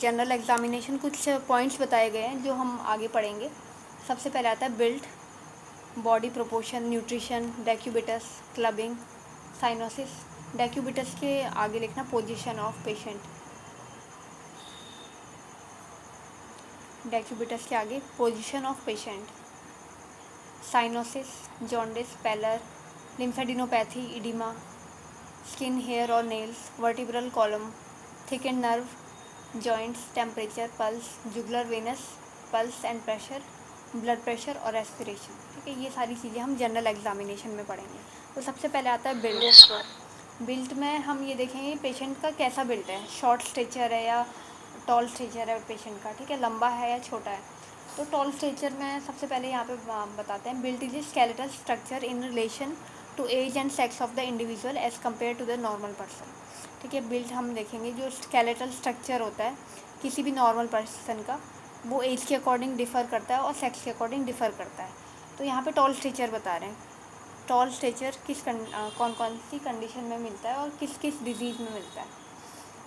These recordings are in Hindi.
जनरल एग्जामिनेशन कुछ पॉइंट्स बताए गए हैं जो हम आगे पढ़ेंगे। सबसे पहले आता है built, body proportion, nutrition, decubitus, clubbing, cyanosis. Decubitus के आगे लिखना पोजीशन ऑफ पेशेंट। डेक्यूबिटस के आगे position of patient. Cyanosis, jaundice, pallor, lymphadenopathy, oedema, skin, hair और nails, vertebral column, thickened nerve, joints, temperature, pulse, jugular venous, pulse and pressure, blood pressure और रेस्पिरेशन। ठीक है, ये सारी चीज़ें हम जनरल एग्जामिनेशन में पढ़ेंगे। तो सबसे पहले आता है बिल्ट। Yes ma'am. बिल्ट में हम ये देखेंगे पेशेंट का कैसा बिल्ट है, शॉर्ट स्ट्रेचर है या टॉल स्ट्रेचर है पेशेंट का। ठीक है, लंबा है या छोटा है। तो टॉल स्ट्रेचर में सबसे पहले यहाँ पे बताते हैं built is a skeletal structure in relation to age and sex of the individual age compare to the normal person. ठीक है, बिल्ट हम देखेंगे जो स्केलेटल स्ट्रक्चर होता है किसी भी नॉर्मल पर्सन का, वो एज के अकॉर्डिंग डिफ़र करता है और सेक्स के अकॉर्डिंग डिफ़र करता है। तो यहाँ पे टॉल स्ट्रेचर बता रहे हैं। टॉल स्ट्रेचर कौन कौन सी कंडीशन में मिलता है और किस किस डिजीज़ में मिलता है।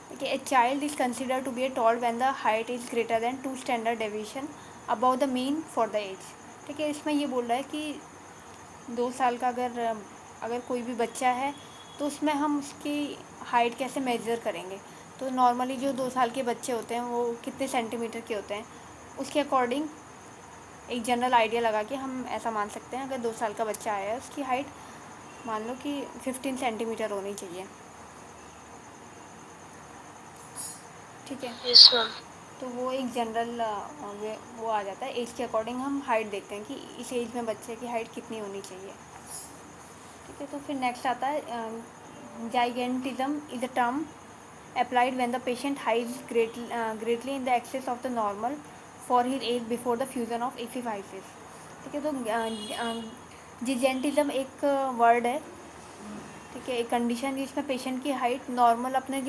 देखिए, a child is consider to be a tall when the height is greater than 2 standard deviation above the mean for the age. ठीक है, इसमें ये बोल रहा है कि 2 साल का अगर कोई भी बच्चा है तो उसमें हम उसकी हाइट कैसे मेज़र करेंगे। तो नॉर्मली जो 2 साल के बच्चे होते हैं वो कितने सेंटीमीटर के होते हैं, उसके अकॉर्डिंग एक जनरल आइडिया लगा के हम ऐसा मान सकते हैं। अगर 2 साल का बच्चा आया है उसकी हाइट मान लो कि 15 सेंटीमीटर होनी चाहिए। ठीक है, यस मैम। तो वो एक जनरल वो आ जाता है। एज के अकॉर्डिंग हम हाइट देखते हैं कि इस एज में बच्चे की हाइट कितनी होनी चाहिए। ठीक है, तो फिर नेक्स्ट आता है gigantism is a term applied when the patient hides greatly in the excess of the normal for his age before the fusion of epiphysis। ठीक है, तो जिजेंटिज्म एक वर्ड है। ठीक है, एक कंडीशन जिसमें पेशेंट की हाइट नॉर्मल अपने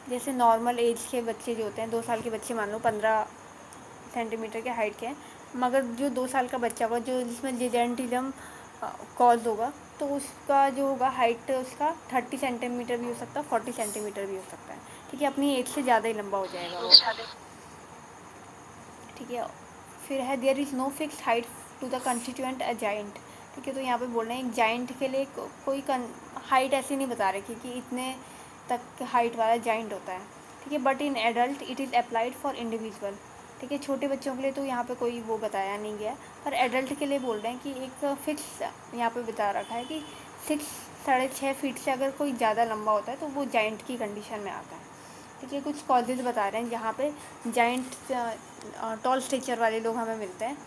जैसे नॉर्मल एज के बच्चे जो होते हैं, 2 साल के बच्चे मान लो 15 सेंटीमीटर के हाइट के हैं, मगर जो 2 साल का बच्चा होगा जो जिसमें जिजेंटिज्म कॉज होगा तो उसका जो होगा हाइट उसका 30 सेंटीमीटर भी हो सकता है, 40 सेंटीमीटर भी हो सकता है। ठीक है, अपनी एज से ज़्यादा ही लंबा हो जाएगा वो। ठीक है, फिर है there is no fixed height to the constituent a giant. ठीक है, तो यहाँ पे बोल रहे हैं एक जाइंट के लिए कोई हाइट ऐसी नहीं बता रहे कि इतने तक हाइट वाला जाइंट होता है। ठीक है, but in adult it is applied for individual. ठीक है, छोटे बच्चों के लिए तो यहाँ पे कोई वो बताया नहीं गया, पर एडल्ट के लिए बोल रहे हैं कि एक फिक्स यहाँ पे बता रखा है कि 6-6.5 फीट से अगर कोई ज़्यादा लंबा होता है तो वो जाइंट की कंडीशन में आता है। ठीक है, कुछ कॉजेज़ बता रहे हैं जहाँ पे जाइंट टॉल स्ट्रेचर वाले लोग हमें मिलते हैं।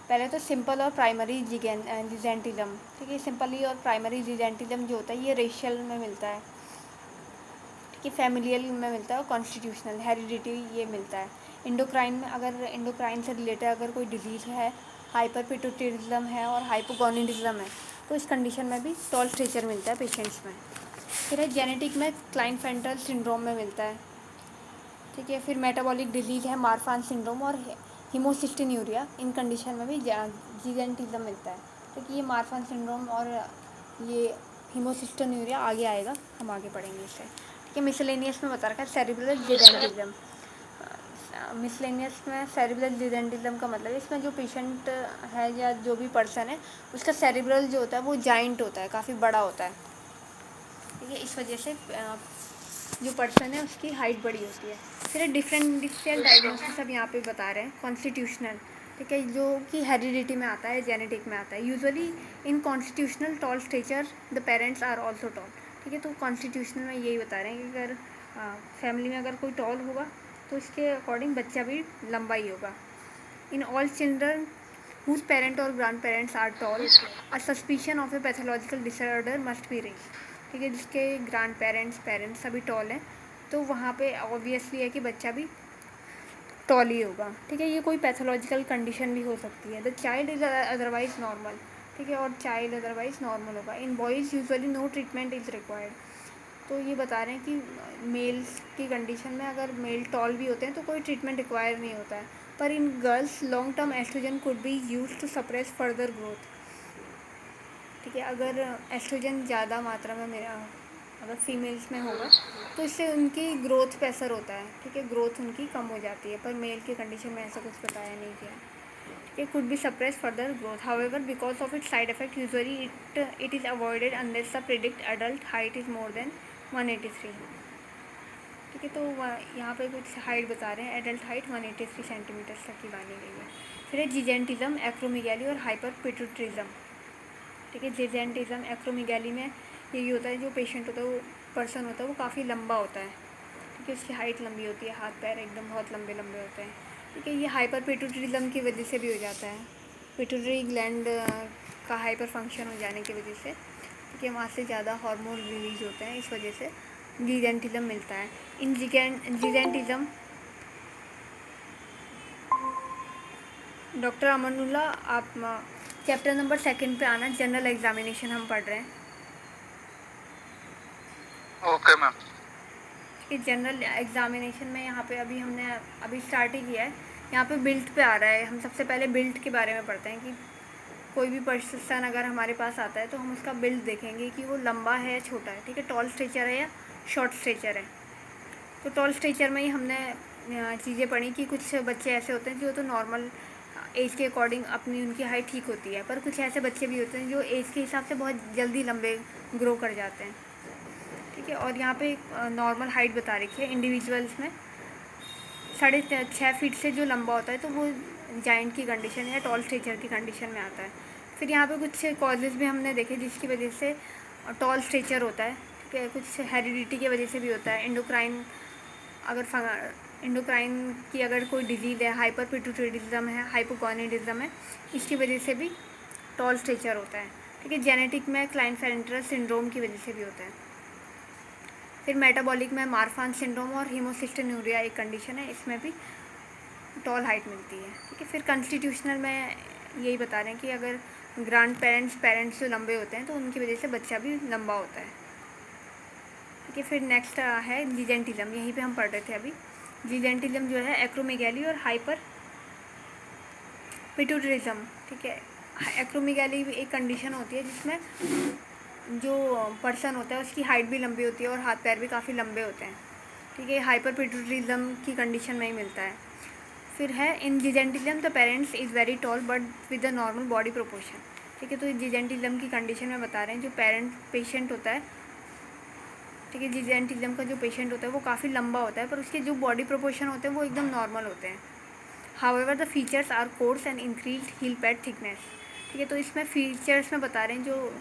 पहले तो सिंपल और प्राइमरी जिजेंटिज्म। ठीक है, सिंपली और प्राइमरी जिजेंटिज्म जो होता है ये रेशियल में मिलता है। ठीक है, फैमिलियल में मिलता है और कॉन्स्टिट्यूशनल हेरिडिटी ये मिलता है। इंडोक्राइन में अगर इंडोक्राइन से रिलेटेड अगर कोई डिजीज़ है, हाइपर पिट्यूटरिज्म है और हाइपोगोनिडिज्म है, तो इस कंडीशन में भी टॉल स्ट्रेचर मिलता है पेशेंट्स में। फिर है जेनेटिक में क्लाइनफेंटर सिंड्रोम में मिलता है। ठीक है, फिर मेटाबॉलिक डिजीज़ है मारफान सिंड्रोम और हीमोसिस्टिन्यूरिया, इन कंडीशन में भी जिजेंटिज्म मिलता है। क्योंकि ये मारफान सिंड्रोम और ये हीमोसिस्टिन्यूरिया आगे आएगा, हम आगे पढ़ेंगे इसे। ठीक है, मिसलेनियस में बता रखा है सेरिब्रल जिजेंटिज्म। मिसलेनियस में सेरिब्रल जिजेंटिज्म का मतलब है इसमें जो पेशेंट है या जो भी पर्सन है उसका सेरिब्रल जो होता है वो जाइंट होता है, काफ़ी बड़ा होता है। ठीक है, इस वजह से जो पर्सन है उसकी हाइट बड़ी होती है। फिर डिफरेंशियल डायग्नोसिस अब यहाँ पे बता रहे हैं कॉन्स्टिट्यूशनल। ठीक है, जो कि हेरिडिटी में आता है, जेनेटिक में आता है। Usually in constitutional tall stature the parents are also tall. ठीक है, तो कॉन्स्टिट्यूशनल में यही बता रहे हैं कि अगर फैमिली में अगर कोई टॉल होगा तो उसके अकॉर्डिंग बच्चा भी लंबा ही होगा। In all children whose parent or grandparents are tall, a suspicion of a pathological disorder must be raised। ठीक है, जिसके ग्रैंड पेरेंट्स सभी टॉल हैं तो वहाँ पे ऑब्वियसली है कि बच्चा भी टॉल ही होगा। ठीक है, ये कोई पैथोलॉजिकल कंडीशन भी हो सकती है। The child is otherwise normal. ठीक है, और चाइल्ड अदरवाइज नॉर्मल होगा। In boys usually no treatment is required. तो ये बता रहे हैं कि मेल्स की कंडीशन में अगर मेल टॉल भी होते हैं तो कोई ट्रीटमेंट रिक्वायर नहीं होता है, पर in girls long term estrogen could be use to suppress further growth. ठीक है, अगर एस्ट्रोजन ज़्यादा मात्रा में अगर फीमेल्स में होगा तो इससे उनकी ग्रोथ पे असर होता है, ठीक है, ग्रोथ उनकी कम हो जाती है, पर मेल की कंडीशन में ऐसा कुछ बताया नहीं गया। It could be suppressed further growth. However, because of its side effect, usually it is avoided unless the predict adult height is more than 183. ठीक है, तो यहाँ पे कुछ हाइट बता रहे हैं, एडल्ट हाइट 183 सेंटीमीटर तक की मानी गई है। फिर है जिजेंटिज्म, एक्रोमेगाली और हाइपर पिट्यूटरिज्म। ठीक है, जिजेंटिज्म एक्रोमेगाली में यही होता है, जो पेशेंट होता है, वो पर्सन होता है, वो काफ़ी लंबा होता है, ठीक है, उसकी हाइट लंबी होती है, हाथ पैर एकदम बहुत लंबे लंबे होते हैं। ठीक है, ये हाइपर पिट्यूटरिज्म की वजह से भी हो जाता है, पिट्यूटरी ग्लैंड का हाइपर फंक्शन हो जाने की वजह से, ठीक है, वहाँ से ज़्यादा हार्मोन रिलीज होते हैं, इस वजह से जिजेंटिज्म मिलता है। इन जिजेंटिज्म डॉक्टर अमनुल्ला, आप चैप्टर नंबर 2 पे आना, जनरल एग्जामिनेशन हम पढ़ रहे हैं। Okay ma'am. कि जनरल एग्जामिनेशन में यहाँ पे हमने अभी स्टार्ट ही किया है, यहाँ पे बिल्ट पे आ रहा है। हम सबसे पहले बिल्ट के बारे में पढ़ते हैं कि कोई भी पर्सन अगर हमारे पास आता है तो हम उसका बिल्ट देखेंगे कि वो लंबा है या छोटा है, ठीक है, टॉल स्ट्रेचर है या शॉर्ट स्ट्रेचर है। तो टॉल स्ट्रेचर में ही हमने चीज़ें पढ़ी कि कुछ बच्चे ऐसे होते हैं जो तो नॉर्मल एज के अकॉर्डिंग अपनी उनकी हाइट ठीक होती है, पर कुछ ऐसे बच्चे भी होते हैं जो एज के हिसाब से बहुत जल्दी लंबे ग्रो कर जाते हैं, ठीक है। और यहाँ पे नॉर्मल हाइट बता रखी है इंडिविजुअल्स में 6.5 फीट से जो लंबा होता है तो वो जाइंट की कंडीशन या टॉल स्ट्रेचर की कंडीशन में आता है। फिर यहाँ पे कुछ कॉजेज़ भी हमने देखे जिसकी वजह से टॉल स्ट्रेचर होता है, ठीक है, कुछ हेरिडिटी की वजह से भी होता है, इंडोक्राइन की अगर कोई डिजीज़ है, हाइपर पिट्यूटरिज्म है, हाइपोगोनाडिज्म है, इसकी वजह से भी टॉल स्ट्रेचर होता है, ठीक है। जेनेटिक में क्लाइनफेल्टर सिंड्रोम की वजह से भी होता है। फिर मेटाबॉलिक में मार्फान सिंड्रोम और हीमोसिस्टोन्यूरिया एक कंडीशन है, इसमें भी टॉल हाइट मिलती है, ठीक है। फिर कॉन्स्टिट्यूशनल में यही बता रहे हैं कि अगर ग्रैंड पेरेंट्स जो लंबे होते हैं तो उनकी वजह से बच्चा भी लंबा होता है, ठीक है। फिर नेक्स्ट है जिजेंटिज्म, यहीं पे हम पढ़ रहे थे अभी। जिजेंटिज्म जो है एक्रोमेगाली और हाइपर पिट्यूटरिज्म, ठीक है। एक्रोमेगाली एक कंडीशन होती है जिसमें जो पर्सन होता है उसकी हाइट भी लंबी होती है और हाथ पैर भी काफ़ी लंबे होते हैं, ठीक है, हाइपर पिट्यूटरिज्म की कंडीशन में ही मिलता है। फिर है in gigantism the parents is very tall but with the normal body proportion, ठीक है। तो जिजेंटिज्म की कंडीशन में बता रहे हैं, जो पेशेंट होता है, ठीक है, जिजेंटिज्म का जो पेशेंट होता है वो काफ़ी लंबा होता है पर उसके जो बॉडी प्रोपोर्शन होते हैं वो एकदम नॉर्मल होते हैं। However the features are coarse and increase heel pad thickness, ठीक है। तो इसमें फीचर्स में बता रहे हैं जो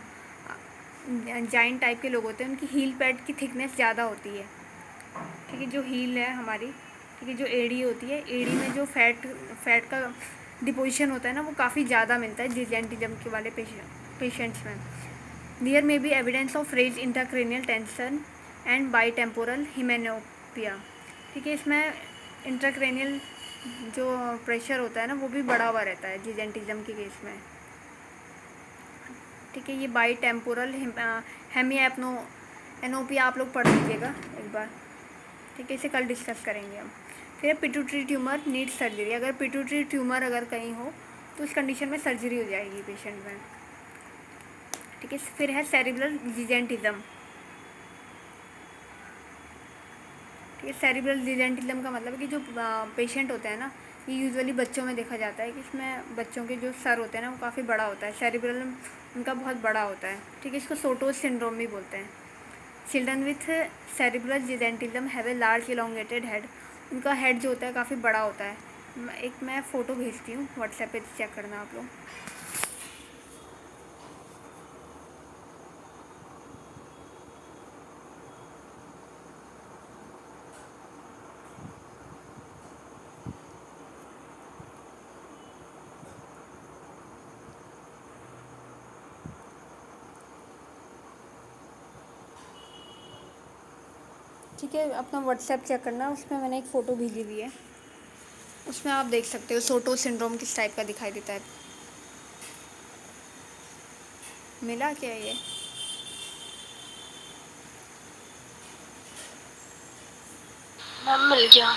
जाइंट टाइप के लोग होते हैं उनकी हील पैड की थिकनेस ज़्यादा होती है, ठीक है, जो हील है हमारी, ठीक है, जो एड़ी होती है, एड़ी में जो फैट का डिपोजिशन होता है ना वो काफ़ी ज़्यादा मिलता है जिजेंटिज्म के वाले पेशेंट्स में। There may be evidence of raised intracranial tension and bitemporal hemianopia, ठीक है। इसमें इंट्राक्रेनियल जो प्रेशर होता है ना वो भी बढ़ा हुआ रहता है जिजेंटिज्म के केस में, ठीक है। ये बाईटेम्पोरल एनोपिया आप लोग पढ़ लीजिएगा एक बार, ठीक है, इसे कल डिस्कस करेंगे हम। फिर पिट्यूटरी ट्यूमर नीड सर्जरी, अगर पिट्यूटरी ट्यूमर अगर कहीं हो तो इस कंडीशन में सर्जरी हो जाएगी पेशेंट में, ठीक है। फिर है सेरिब्रल जिजेंटिज्म, ठीक है। सेरिब्रल जिजेंटिज्म का मतलब है कि जो पेशेंट होते हैं ना, ये यूजुअली बच्चों में देखा जाता है कि इसमें बच्चों के जो सर होते हैं ना वो काफ़ी बड़ा होता है, सेरिब्रल उनका बहुत बड़ा होता है, ठीक है, इसको सोटोज सिंड्रोम भी बोलते हैं। Children with cerebral gigantism have a large elongated head, उनका हेड जो होता है काफ़ी बड़ा होता है। मैं फ़ोटो भेजती हूँ व्हाट्सएप पे, चेक करना आप लोग। ठीक है, अपना व्हाट्सएप चेक करना, उसमें मैंने एक फ़ोटो भेजी हुई है, उसमें आप देख सकते हो सोटो सिंड्रोम किस टाइप का दिखाई देता है। मिला क्या ये? मैम मिल गया।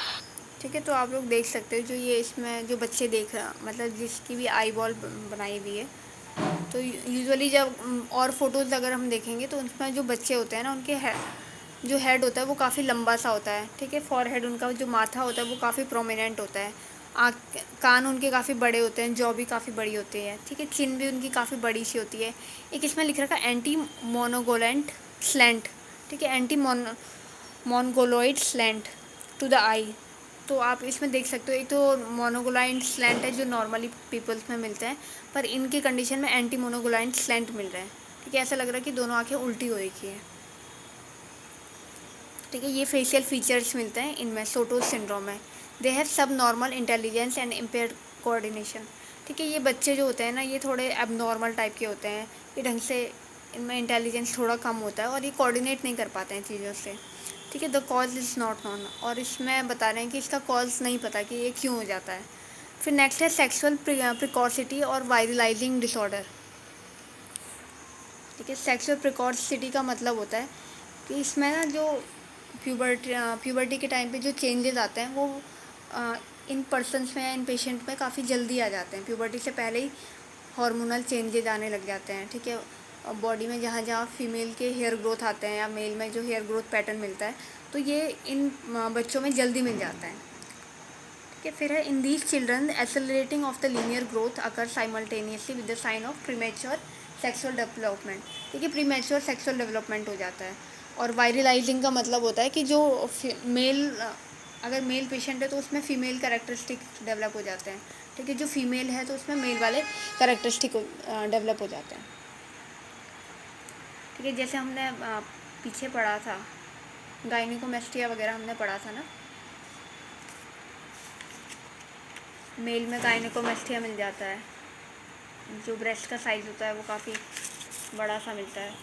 ठीक है, तो आप लोग देख सकते हो जो ये इसमें जो बच्चे देख रहा मतलब जिसकी भी आई बॉल बनाई हुई है, तो यूजुअली जब और फोटोज़ अगर हम देखेंगे तो उसमें जो बच्चे होते हैं ना, उनके जो हेड होता है वो काफ़ी लंबा सा होता है, ठीक है। फॉरहेड, उनका जो माथा होता है वो काफ़ी प्रोमिनेंट होता है। आँख, कान उनके काफ़ी बड़े होते हैं, जॉ भी काफ़ी बड़ी होती है, ठीक है। चिन भी उनकी काफ़ी बड़ी सी होती है। एक इसमें लिख रखा है एंटी मोनोगोलेंट स्लैंट, ठीक है। एंटी मोनगोलोइड स्लैंट टू द आई। तो आप इसमें देख सकते हो, एक तो मोनोगोलाइंट स्लैंट है जो नॉर्मली पीपल्स में मिलते हैं, पर इनकी कंडीशन में एंटी मोनोगोलाइंट स्लैंट मिल रहा है, ठीक है। ऐसा लग रहा है कि दोनों आंखें उल्टी हो रखी है, ठीक है। ये फेशियल फीचर्स मिलते हैं इनमें सोटोज सिंड्रोम में। दे हैव सब normal intelligence and impaired coordination, ठीक है। ये बच्चे जो होते हैं ना, ये थोड़े एबनॉर्मल टाइप के होते हैं, ये ढंग से, इनमें इंटेलिजेंस थोड़ा कम होता है और ये कोऑर्डिनेट नहीं कर पाते हैं चीज़ों से, ठीक है। The cause is not known, और इसमें बता रहे हैं कि इसका कॉज नहीं पता कि ये क्यों हो जाता है। फिर नेक्स्ट है सेक्सुअल प्रिकॉर्सिटी और वायरलाइजिंग डिसऑर्डर, ठीक है। सेक्सुअल प्रिकॉर्सिटी का मतलब होता है कि इसमें ना जो प्यूबर्टी के टाइम पे जो चेंजेस आते हैं वो इन पर्सन्स में या इन पेशेंट में काफ़ी जल्दी आ जाते हैं। प्यूबर्टी से पहले ही हार्मोनल चेंजेस आने लग जाते हैं, ठीक है। बॉडी में जहाँ जहाँ फीमेल के हेयर ग्रोथ आते हैं या मेल में जो हेयर ग्रोथ पैटर्न मिलता है, तो ये इन बच्चों में जल्दी मिल जाता है, ठीक है। फिर है in these children accelerating of the linear growth occur simultaneously with the sign of premature sexual development, ठीक है। प्रीमेच्योर सेक्सुअल डेवलपमेंट हो जाता है। और वायरलाइजिंग का मतलब होता है कि जो मेल, अगर मेल पेशेंट है तो उसमें फ़ीमेल कैरेक्टरिस्टिक डेवलप हो जाते हैं, ठीक है। जो फीमेल है तो उसमें मेल वाले कैरेक्टरिस्टिक डेवलप हो जाते हैं, ठीक है। जैसे हमने पीछे पढ़ा था गायनिकोमेस्टिया वगैरह हमने पढ़ा था ना, मेल में गायनिकोमेस्टिया मिल जाता है, जो ब्रेस्ट का साइज़ होता है वो काफ़ी बड़ा सा मिलता है,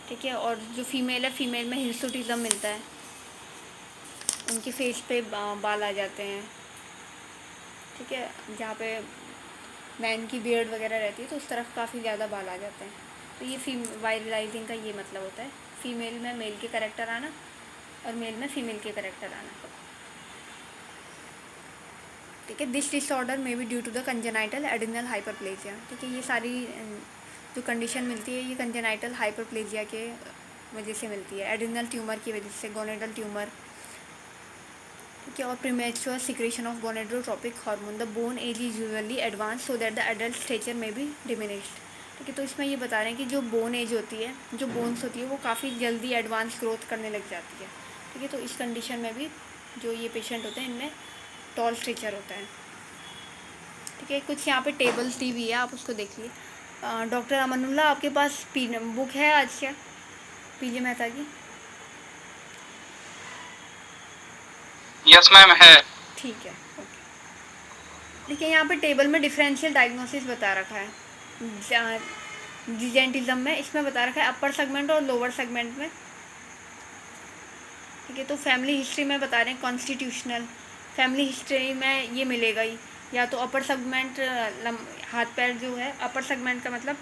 ठीक है। और जो फीमेल है, फीमेल में हिर्सुटिज्म मिलता है, उनके फेस पे बाल आ जाते हैं, ठीक है। जहाँ पे मैन की बियर्ड वगैरह रहती है तो उस तरफ काफ़ी ज़्यादा बाल आ जाते हैं। तो ये वायरलाइजिंग का ये मतलब होता है, फीमेल में मेल के करेक्टर आना और मेल में फीमेल के करेक्टर आना, ठीक है। This disorder may be due to the congenital adrenal hyperplasia, ठीक है। ये सारी जो कंडीशन मिलती है ये कंजेनाइटल हाइपरप्लेजिया के वजह से मिलती है, एड्रिनल ट्यूमर की वजह से, गोनेडल ट्यूमर, ठीक है। और premature secretion of gonadotropic hormone, the bone age is usually advance so that the adult stature may be diminished, ठीक है। तो इसमें ये बता रहे हैं कि जो बोन एज होती है, जो बोन्स होती है वो काफ़ी जल्दी एडवांस ग्रोथ करने लग जाती है, ठीक है। तो इस कंडीशन में भी जो ये पेशेंट होते हैं इनमें टॉल स्ट्रेचर होता है, ठीक है। कुछ यहाँ पे टेबल्स दी हुई है, आप उसको देखिए। डॉक्टर अमनुल्ला, आपके पास बुक है आज क्या पीजे मेहता की? यस मैम है। ठीक है, ओके। देखिए यहाँ पे टेबल में डिफरेंशियल डायग्नोसिस बता रखा है जिजेंटिज्म में, इसमें बता रखा है अपर सेगमेंट और लोअर सेगमेंट में, ठीक है। तो फैमिली हिस्ट्री में बता रहे हैं कॉन्स्टिट्यूशनल, फैमिली हिस्ट्री में ये मिलेगा ही, या तो अपर सेगमेंट, हाथ पैर जो है, अपर सेगमेंट का मतलब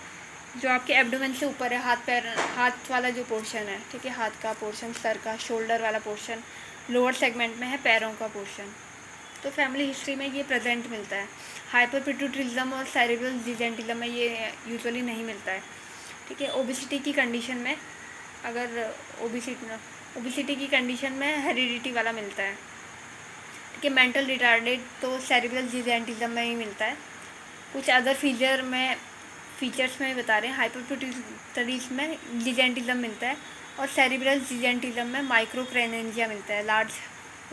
जो आपके एब्डोमेन से ऊपर है, हाथ पैर, हाथ वाला जो पोर्शन है, ठीक है, हाथ का पोर्शन, सर का, शोल्डर वाला पोर्शन। लोअर सेगमेंट में है पैरों का पोर्शन। तो फैमिली हिस्ट्री में ये प्रेजेंट मिलता है। हाइपरपिट्यूटरिज्म और सेरेब्रल डिजेंटिज्म में ये यूजुअली नहीं मिलता है, ठीक है। ओबिसिटी की कंडीशन में, अगर ओबिसिटी की कंडीशन में हेरिडिटी वाला मिलता है, ठीक है। मेंटल रिटार्डेड तो सेरेब्रल डिजेंटिज्म में ही मिलता है। कुछ अदर फीचर्स में बता रहे हैं, हाइपरपिट्यूटरीज में डिजेंटिज्म मिलता है और सेरेब्रल डिजेंटिज्म में माइक्रोक्रेनेंजिया मिलता है, लार्ज,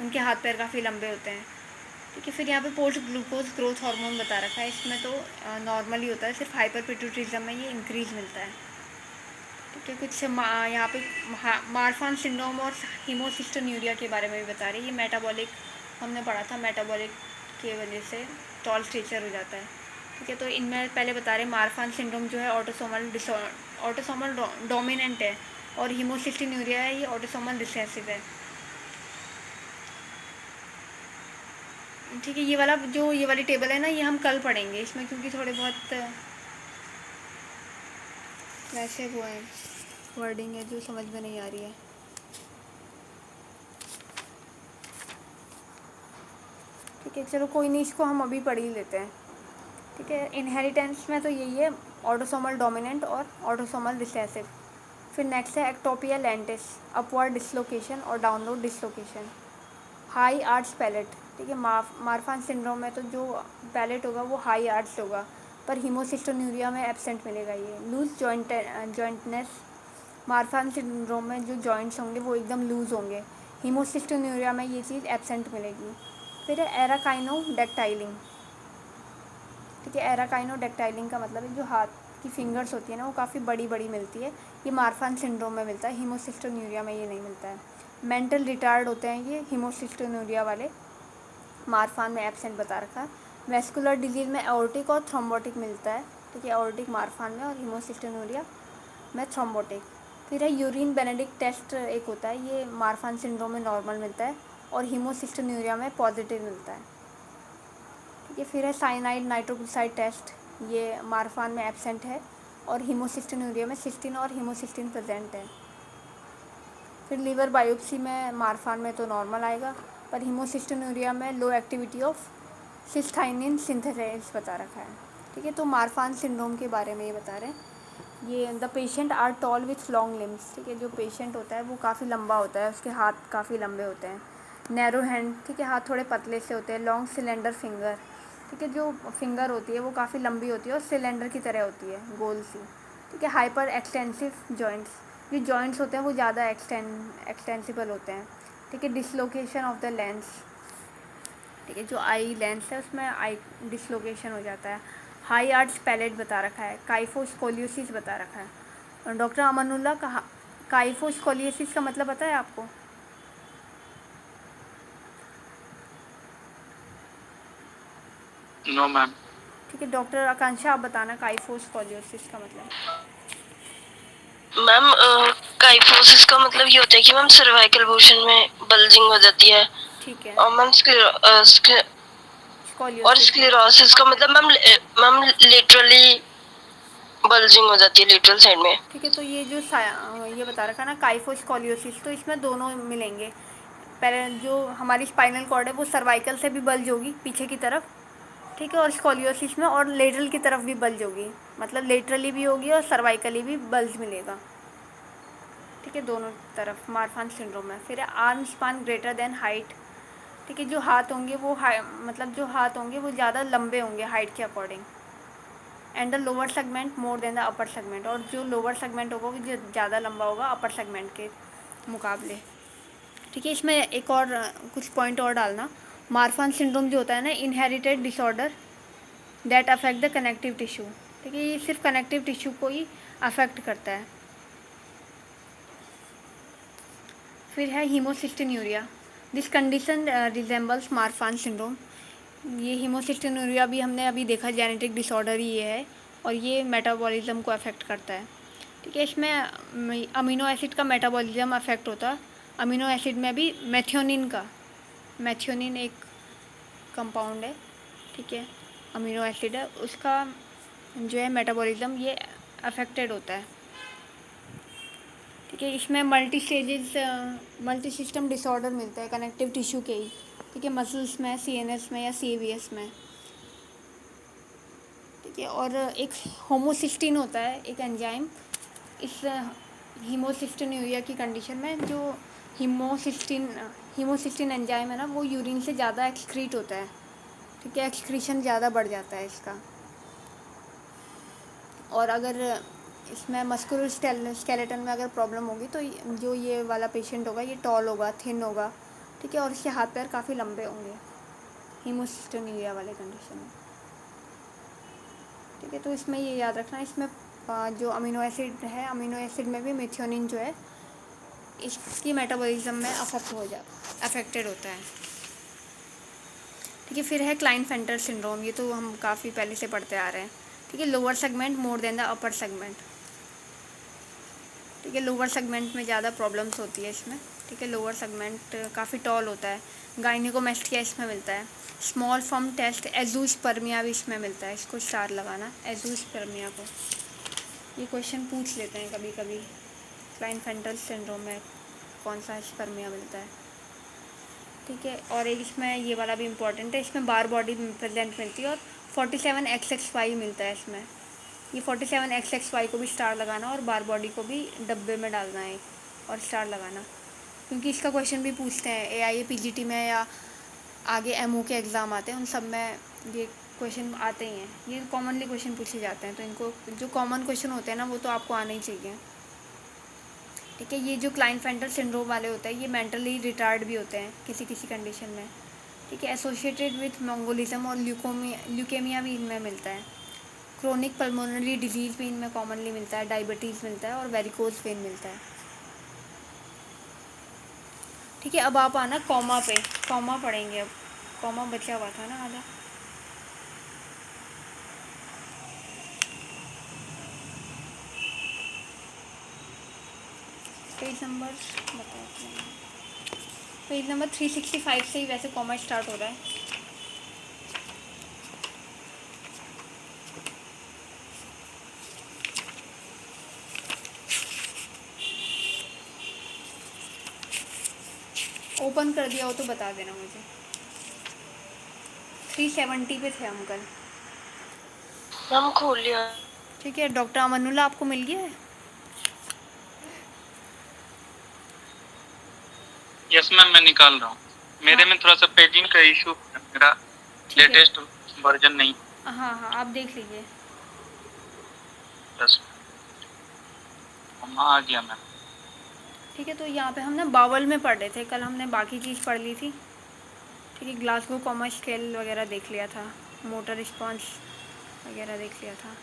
उनके हाथ पैर काफ़ी लंबे होते हैं, ठीक है। फिर यहाँ पे पोस्ट ग्लूकोज ग्रोथ हार्मोन बता रखा है, इसमें तो नॉर्मल ही होता है, सिर्फ हाइपरपिट्यूटरिज्म में ये इंक्रीज मिलता है, ठीक है। कुछ यहाँ पे मार्फान सिंड्रोम और हीमोसिस्टोन्यूरिया के बारे में भी बता रही है। ये मेटाबॉलिक हमने पढ़ा था, मेटाबॉलिक के वजह से टॉल स्ट्रेचर हो जाता है, ठीक है। तो इनमें पहले बता रहे मार्फान सिंड्रोम जो है ऑटोसोमल डोमिनेंट है, और हीमोसिस्टोन्यूरिया है ये ऑटोसोमल रिसेसिव है, ठीक है। ये वाली टेबल है ना, ये हम कल पढ़ेंगे इसमें, क्योंकि थोड़े बहुत वैसे वो है, वर्डिंग है जो समझ में नहीं आ रही है, ठीक है। चलो कोई नहीं, इसको हम अभी पढ़ ही लेते हैं, ठीक है। इनहेरिटेंस में तो यही है, ऑटोसोमल डोमिनेंट और ऑटोसोमल रिसेसिव। फिर नेक्स्ट है एक्टोपिया लेंटिस, अपवर्ड डिसलोकेशन और downward dislocation. High arch palate, ठीक है, मारफान सिंड्रोम में तो जो पैलेट होगा वो हाई आर्च होगा, पर हीमोसिस्टोन्यूरिया में एब्सेंट मिलेगा ये। लूज जॉइंटनेस, मारफान सिंड्रोम में जो जॉइंट्स होंगे वो एकदम लूज होंगे, हीमोसिस्टोन्यूरिया में ये चीज़ एब्सेंट मिलेगी। फिर है एराकाइनोडेक्टाइलिंग, ठीक है, एराकाइनोडेक्टाइलिंग का मतलब है जो हाथ की फिंगर्स होती है ना वो काफ़ी बड़ी बड़ी मिलती है, ये मारफान सिंड्रोम में मिलता है, हीमोसिस्टोन्यूरिया में ये नहीं मिलता है। मेंटल रिटार्ड होते हैं ये हीमोसिस्टोन्यूरिया वाले, मारफान में एब्सेंट बता रखा है। वेस्कुलर डिजीज़ में एओर्टिक और थ्रोम्बोटिक मिलता है, ठीक है, एओर्टिक मारफान में और हीमोसिस्टोन्यूरिया में थ्रोम्बोटिक। फिर है यूरिन बेनेडिक्ट टेस्ट एक होता है, ये मारफान सिंड्रोम में नॉर्मल मिलता है और हीमोसिस्टोन्यूरिया में पॉजिटिव मिलता है, ठीक है। फिर है साइनाइड नाइट्रोग्लिसराइड टेस्ट, ये मारफान में एब्सेंट है और हीमोसिस्टोन्यूरिया में सिस्टीन और हीमोसिस्टीन प्रेजेंट है। फिर लीवर बायोप्सी में मारफान में तो नॉर्मल आएगा, पर हीमोसिस्टोन्यूरिया में लो एक्टिविटी ऑफ सिस्थाइनिन सिंथेसेस बता रखा है, ठीक है। तो मारफान सिंड्रोम के बारे में ये बता रहे हैं। ये the patient are tall with long limbs, ठीक है, जो पेशेंट होता है वो काफ़ी लंबा होता है, उसके हाथ काफ़ी लंबे होते हैं। नैरो हैंड, ठीक है, हाथ थोड़े पतले से होते हैं। लॉन्ग सिलेंडर फिंगर, ठीक है, जो फिंगर होती है वो काफ़ी लंबी होती है और सिलेंडर की तरह होती है, गोल सी, ठीक है। हाइपर एक्सटेंसिव जॉइंट्स, जो जॉइंट्स होते हैं वो ज़्यादा एक्सटेंसिबल होते हैं, ठीक है। डिसलोकेशन ऑफ द लेंस, ठीक है, जो आई लेंस है उसमें आई डिसलोकेशन हो जाता है। हाई आर्च पैलेट बता रखा है। काइफोस्कोलियोसिस बता रखा है। और डॉक्टर अमानुल्लाह का काइफोस्कोलियोसिस का मतलब पता है आपको? No ma'am. ठीक है, डॉक्टर आकांक्षा आप बताना काइफोस्कोलियोसिस का मतलब। मैम काइफोसिस का मतलब ये होता है कि मैम सर्वाइकल पोर्शन में बल्जिंग हो जाती है। ठीक है, और मैम और स्कोलियोसिस स्क्लेरोसिस का मतलब मैम लिटरली बल्जिंग हो जाती है लिटरल साइड में। ठीक है, तो ये जो ये बता रखा है ना काइफोस्कोलियोसिस, तो इसमें दोनों मिलेंगे। पहले जो हमारी स्पाइनल कॉर्ड है वो सर्वाइकल से भी बल्ज होगी पीछे की तरफ, ठीक है, और स्कोलियोसिस में और लेटरल की तरफ भी बल्ज होगी, मतलब लेटरली भी होगी और सर्वाइकली भी बल्ज मिलेगा, ठीक है, दोनों तरफ मारफान सिंड्रोम में। फिर है arm span greater than height, ठीक है, जो हाथ होंगे वो मतलब जो हाथ होंगे वो ज़्यादा लंबे होंगे हाइट के according. And the lower segment more than the upper segment, और जो लोअर सेगमेंट होगा वो ज़्यादा लंबा होगा अपर सेगमेंट के मुकाबले, ठीक है। इसमें एक और कुछ पॉइंट और डालना। मारफान सिंड्रोम जो होता है ना, inherited disorder that affect the connective tissue, ठीक है, ये सिर्फ कनेक्टिव टिश्यू को ही अफेक्ट करता है। फिर है homocystinuria, this condition resembles Marfan syndrome. ये हीमोसिस्टिन्यूरिया भी हमने अभी देखा जेनेटिक डिसऑर्डर ही ये है और ये मेटाबॉलिज्म को अफेक्ट करता है, ठीक है। इसमें अमीनो एसिड का मेटाबॉलिज्म अफेक्ट होता है। अमीनो एसिड में भी मैथियोनिन एक कंपाउंड है, ठीक है, अमीनो एसिड है, उसका जो है मेटाबॉलिज्म ये अफेक्टेड होता है, ठीक है। इसमें मल्टी सिस्टम डिसऑर्डर मिलता है कनेक्टिव टिश्यू के ही, ठीक है, मसल्स में, सीएनएस में या सीवीएस में, ठीक है। और एक होमोसिस्टीन होता है एक एंजाइम इस हीमोसिस्टिन्यूरिया की कंडीशन में, जो हीमोसिस्टीन एंजाइम है ना वो यूरिन से ज़्यादा एक्सक्रीट होता है, ठीक है, एक्सक्रीशन ज़्यादा बढ़ जाता है इसका। और अगर इसमें मस्कुलर स्केलेटन में अगर प्रॉब्लम होगी तो जो ये वाला पेशेंट होगा ये टॉल होगा, थिन होगा, ठीक है, और इसके हाथ पैर काफ़ी लंबे होंगे हीमोसिस्टोन्यूरिया वाले कंडीशन में, ठीक है। तो इसमें ये याद रखना, इसमें जो अमीनो एसिड है, अमीनो एसिड में भी मेथियोनिन जो है इसकी मेटाबॉलिज्म में अफेक्टेड होता है, ठीक है। फिर है क्लाइनफेल्टर सिंड्रोम, ये तो हम काफ़ी पहले से पढ़ते आ रहे हैं, ठीक है। Lower segment more than the upper segment, ठीक है, लोअर सेगमेंट में ज़्यादा प्रॉब्लम्स होती है इसमें, ठीक है, लोअर सेगमेंट काफ़ी टॉल होता है। गायनिकोमेस्टिया इसमें मिलता है। स्मॉल फॉर्म टेस्ट एजूस्पर्मिया भी इसमें मिलता है, इसको स्टार लगाना एजूस्पर्मिया को, ये क्वेश्चन पूछ लेते हैं कभी कभी, क्लाइनफेल्टर सिंड्रोम में कौन सा स्पर्मिया मिलता है, ठीक है। और एक इसमें ये वाला भी इम्पोर्टेंट है, इसमें बार बॉडी प्रेजेंट मिलती है और 47XXY मिलता है इसमें, ये 47XXY को भी स्टार लगाना और बार बॉडी को भी डब्बे में डालना है और स्टार लगाना, क्योंकि इसका क्वेश्चन भी पूछते हैं AIA PGT में या आगे MO के एग्ज़ाम आते हैं उन सब में ये क्वेश्चन आते ही हैं, ये कॉमनली क्वेश्चन पूछे जाते हैं। तो इनको जो कॉमन क्वेश्चन होते हैं ना वो तो आपको आने ही चाहिए। ठीक है, ये जो क्लाइनफेल्टर सिंड्रोम वाले होते हैं ये मेंटली रिटार्ड भी होते हैं किसी किसी कंडीशन में। ठीक है, एसोसिएटेड विथ मंगोलिज्म और ल्यूकेमिया भी इनमें मिलता है। क्रोनिक पल्मोनरी डिजीज़ भी इनमें कॉमनली मिलता है, डायबिटीज़ मिलता है और वेरिकोज वेन मिलता है। ठीक है, अब आप आना कॉमा पे, कॉमा पढ़ेंगे। अब कॉमा बचा हुआ था ना आधा। पेज नंबर बताते हैं, पेज नंबर 365 से ही वैसे कॉमा स्टार्ट हो रहा है। ओपन कर दिया हो तो बता देना मुझे। 370 पे थे हम कल। मैम खोल लिया। ठीक है, डॉक्टर अमनुल्ला आपको मिल गया है? यस मैम, मैं निकाल रहा हूँ। मेरे में थोड़ा सा पेजिंग का इशू है, मेरा ठीक है। लेटेस्ट वर्जन नहीं। हाँ हाँ, आप देख लीजिए। बस आ गया मैम। ठीक है, तो यहाँ पे हम ना बावल में पढ़ रहे थे, कल हमने बाकी चीज़ पढ़ ली थी। ठीक है, ग्लासगो कॉमा स्केल वगैरह देख लिया था, मोटर रिस्पॉन्स वगैरह देख लिया था।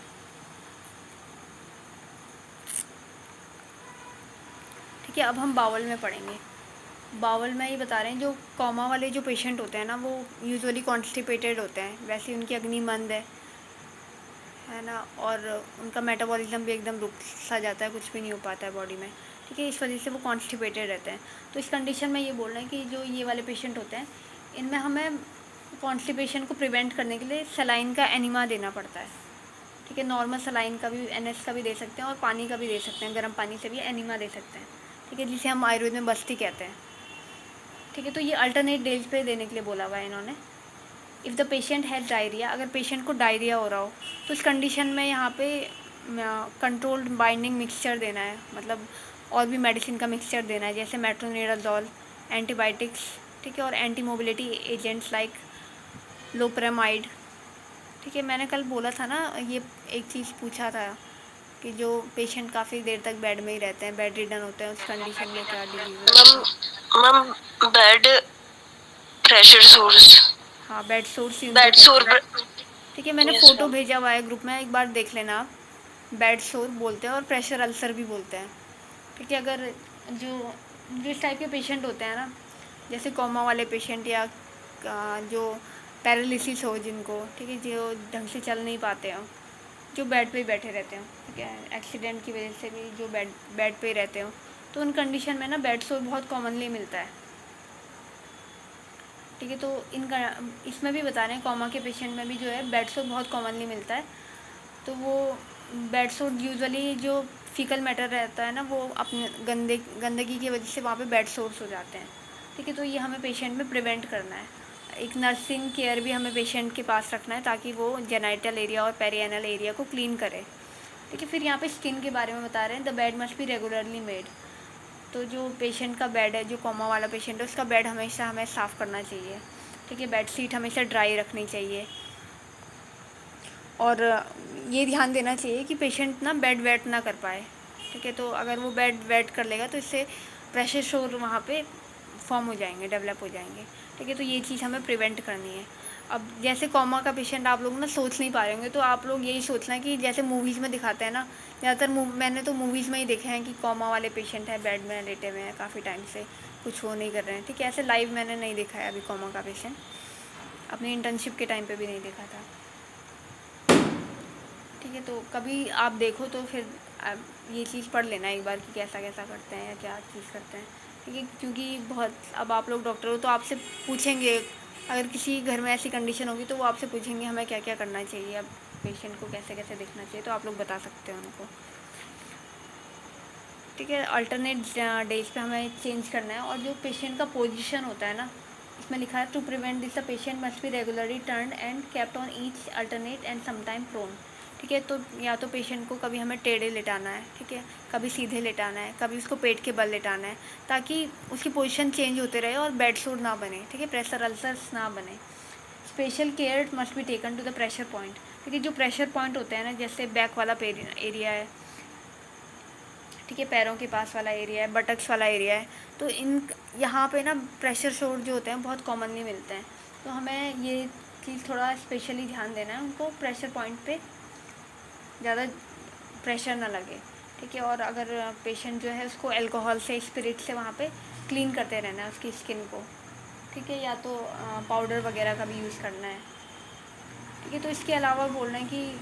ठीक है, अब हम बावल में पढ़ेंगे। बावल में ये बता रहे हैं जो कॉमा वाले जो पेशेंट होते हैं ना वो यूजुअली कॉन्स्टिपेटेड होते हैं, वैसे उनकी अग्नि मंद है ना, और उनका मेटाबॉलिज्म भी एकदम रुक सा जाता है, कुछ भी नहीं हो पाता है बॉडी में। ठीक है, इस वजह से वो कॉन्स्टिपेटेड रहते हैं। तो इस कंडीशन में ये बोल रहे हैं कि जो ये वाले पेशेंट होते हैं इनमें हमें कॉन्स्टिपेशन को प्रिवेंट करने के लिए सलाइन का एनिमा देना पड़ता है। ठीक है, नॉर्मल सलाइन का भी NS का भी दे सकते हैं और पानी का भी दे सकते हैं, गर्म पानी से भी एनिमा दे सकते हैं। ठीक है, जिसे हम आयुर्वेद में बस्ती कहते हैं। ठीक है, तो ये अल्टरनेट डेज पे देने के लिए बोला हुआ है इन्होंने। If the patient has diarrhoea, अगर पेशेंट को डायरिया हो रहा हो तो इस कंडीशन में यहाँ पे कंट्रोल्ड बाइंडिंग मिक्सचर देना है, मतलब और भी मेडिसिन का मिक्सचर देना है, जैसे मेट्रोनिडाजोल, एंटीबायोटिक्स। ठीक है, और anti mobility agents like loperamide. ठीक है, मैंने कल बोला था ना, ये एक चीज़ पूछा था कि जो पेशेंट काफ़ी देर तक बेड में ही रहते हैं, बेड रिडन होते हैं, उस कंडीशन में क्या disease. Ma'am bed pressure source. हाँ, बेड सोर्स ही बेड सोर। ठीक है, मैंने Yes, फ़ोटो ma'am. भेजा हुआ है ग्रुप में, एक बार देख लेना आप। बेड सोर बोलते हैं और प्रेशर अल्सर भी बोलते हैं। ठीक है, अगर जो जो इस टाइप के पेशेंट होते हैं ना, जैसे कोमा वाले पेशेंट या जो पैरालिसिस हो जिनको, ठीक है, जो ढंग से चल नहीं पाते हो, जो बेड पे ही बैठे रहते हो, ठीक है, एक्सीडेंट की वजह से भी जो बेड पे ही रहते हो, तो उन कंडीशन में ना बेड सोर बहुत कॉमनली मिलता है। ठीक है, तो इनका इसमें भी बता रहे हैं कोमा के पेशेंट में भी जो है बेड सोर बहुत कॉमनली मिलता है। तो वो बेड सोर यूजुअली जो फीकल मैटर रहता है ना वो अपने गंदगी की वजह से वहाँ पे बेड सोर्स हो जाते हैं। ठीक है, तो ये हमें पेशेंट में प्रिवेंट करना है। एक नर्सिंग केयर भी हमें पेशेंट के पास रखना है ताकि वो जेनाइटल एरिया और पेरिएनल एरिया को क्लीन करे। ठीक है, फिर यहाँ पे स्किन के बारे में बता रहे हैं, the bed must be regularly made. तो जो पेशेंट का बेड है, जो कोमा वाला पेशेंट है, उसका बेड हमेशा हमें साफ़ करना चाहिए। ठीक है, बेड शीट हमेशा ड्राई रखनी चाहिए और ये ध्यान देना चाहिए कि पेशेंट ना बेड वेट ना कर पाए। ठीक है, तो अगर वो बेड वेट कर लेगा तो इससे प्रेशर शोर वहाँ पे फॉर्म हो जाएंगे, डेवलप हो जाएंगे। ठीक है, तो ये चीज़ हमें प्रिवेंट करनी है। अब जैसे कोमा का पेशेंट आप लोग ना सोच नहीं पा रहे होंगे, तो आप लोग यही सोचना कि जैसे मूवीज़ में दिखाते हैं ना, ज़्यादातर मैंने तो मूवीज़ में ही देखे हैं कि कोमा वाले पेशेंट हैं, बेड में लेटे हुए हैं काफ़ी टाइम से, कुछ वो नहीं कर रहे हैं। ठीक है, ऐसे लाइव मैंने नहीं देखा है अभी कोमा का पेशेंट, अपनी इंटर्नशिप के टाइम पे भी नहीं देखा था। ठीक है, तो कभी आप देखो तो फिर आप ये चीज़ पढ़ लेना एक बार कि कैसा कैसा करते हैं या क्या चीज़ करते हैं। ठीक है, क्योंकि बहुत अब आप लोग डॉक्टर हो तो आपसे पूछेंगे, अगर किसी घर में ऐसी कंडीशन होगी तो वो आपसे पूछेंगे हमें क्या क्या करना चाहिए, अब पेशेंट को कैसे कैसे देखना चाहिए, तो आप लोग बता सकते हैं उनको। ठीक है, अल्टरनेट डेज पे हमें चेंज करना है। और जो पेशेंट का पोजीशन होता है ना, इसमें लिखा है to prevent this the patient must be regularly turn and kept on each alternate and sometime prone. ठीक है। तो या तो पेशेंट को कभी हमें टेढ़े लेटाना है, ठीक है, कभी सीधे लेटाना है, कभी उसको पेट के बल लेटाना है, ताकि उसकी पोजीशन चेंज होते रहे और बेड सोर ना बने, ठीक है, प्रेशर अल्सर्स ना बने। Special care must be taken to the pressure point, ठीक है। जो प्रेशर पॉइंट होते हैं ना, जैसे बैक वाला एरिया है, ठीक है, पैरों के पास वाला एरिया है, बटक्स वाला एरिया है, तो इन यहाँ पे ना प्रेशर शॉट जो होते हैं बहुत कॉमनली मिलते हैं। तो हमें ये चीज़ थोड़ा स्पेशली ध्यान देना है, उनको प्रेशर पॉइंट पे ज़्यादा प्रेशर ना लगे, ठीक है। और अगर पेशेंट जो है उसको अल्कोहल से, स्पिरिट से वहाँ पे क्लीन करते रहना है उसकी स्किन को, ठीक है, या तो पाउडर वगैरह का भी यूज़ करना है, ठीक है। तो इसके अलावा बोलना है कि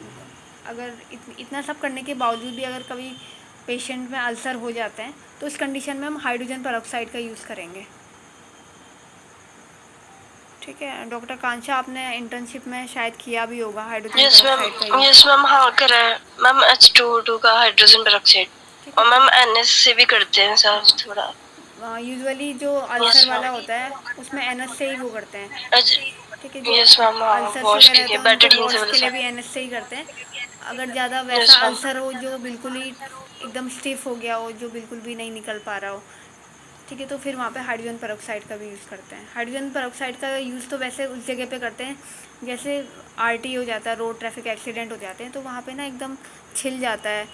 अगर इतना सब करने के बावजूद भी अगर कभी पेशेंट में अल्सर हो जाते हैं तो इस कंडीशन में हम हाइड्रोजन पेरोक्साइड का यूज़ करेंगे, ठीक है। डॉक्टर कांचा, आपने इंटर्नशिप में शायद किया भी होगा हाइड्रोजन यस मैम, पेरोक्साइड का यूज़, यस मैम, हाँ करा है मैम, H2O2 का हाइड्रोजन पेरोक्साइड। ठीक और है। मैम NS से भी करते हैं सर थोड़ा। यूजुअली जो यस अल्सर वाला मैम, होता है उसमें एनएस से ही वो करते हैं, ठीक है। जो यस मैम, हाँ अल्सर्स वॉश वगैरह के रहते लिए, हैं उनको बेटाडीन से वॉश बोले के लिए भी सर। एनएस से ही करते हैं। अगर ज़्यादा वैसा यस मैम, अल्सर हो जो बिल्कुल ही एकदम स्टिफ हो गया हो, जो बिल्कुल भी नहीं निकल पा रहा हो, ठीक है, तो फिर वहाँ पे हाइड्रोजन पेरोक्साइड का भी यूज़ करते हैं। हाइड्रोजन पेरोक्साइड का यूज़ तो वैसे उस जगह पे करते हैं जैसे आरटी हो जाता है, रोड ट्रैफिक एक्सीडेंट हो जाते हैं, तो वहाँ पे ना एकदम छिल जाता है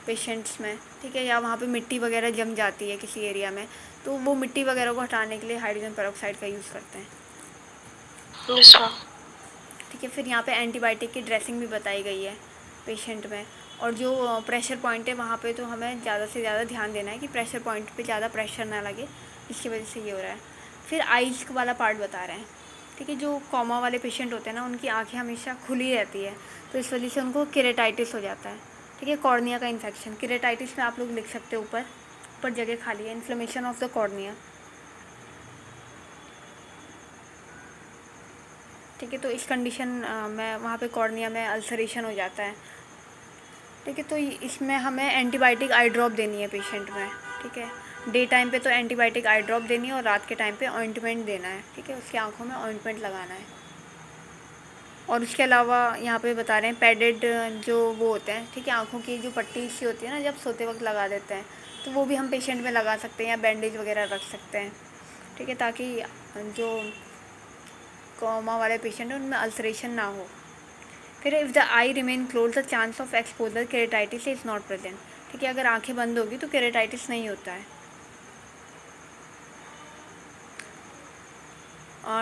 पेशेंट्स में, ठीक है, या वहाँ पे मिट्टी वगैरह जम जाती है किसी एरिया में, तो वो मिट्टी वगैरह को हटाने के लिए हाइड्रोजन पेरोक्साइड का यूज़ करते हैं, यस मैम, ठीक है। फिर यहाँ पे एंटीबायोटिक की ड्रेसिंग भी बताई गई है पेशेंट में। और जो प्रेशर पॉइंट है वहाँ पे तो हमें ज़्यादा से ज़्यादा ध्यान देना है कि प्रेशर पॉइंट पे ज़्यादा प्रेशर ना लगे, इसकी वजह से ये हो रहा है। फिर आइज़ वाला पार्ट बता रहे हैं, ठीक है। जो कोमा वाले पेशेंट होते हैं ना, उनकी आँखें हमेशा खुली रहती है, तो इस वजह से उनको केरेटाइटिस हो जाता है, ठीक है, कॉर्निया का इन्फेक्शन। केरेटाइटिस में आप लोग लिख सकते हो ऊपर ऊपर जगह खाली है, इन्फ्लेमेशन ऑफ द कॉर्निया, ठीक है। तो इस कंडीशन में वहाँ पे कॉर्निया में अल्सरेशन हो जाता है, ठीक है। तो इसमें हमें एंटीबायोटिक आई ड्रॉप देनी है पेशेंट में, ठीक है। डे टाइम पे तो एंटीबायोटिक आई ड्रॉप देनी है और रात के टाइम पे ऑइंटमेंट देना है, ठीक है, उसकी आंखों में ऑइंटमेंट लगाना है। और उसके अलावा यहाँ पे बता रहे हैं पैडेड जो वो होते हैं, ठीक है, आंखों की जो पट्टी सी होती है ना, जब सोते वक्त लगा देते हैं, तो वो भी हम पेशेंट में लगा सकते हैं या बैंडेज वगैरह रख सकते हैं, ठीक है, ताकि जो कोमा वाले पेशेंट हैं उनमें अल्सरेशन ना हो। फिर if the I remain close the chance of exposure केरेटाइटिस is not present, ठीक है, अगर आंखें बंद होगी तो केरेटाइटिस नहीं होता है।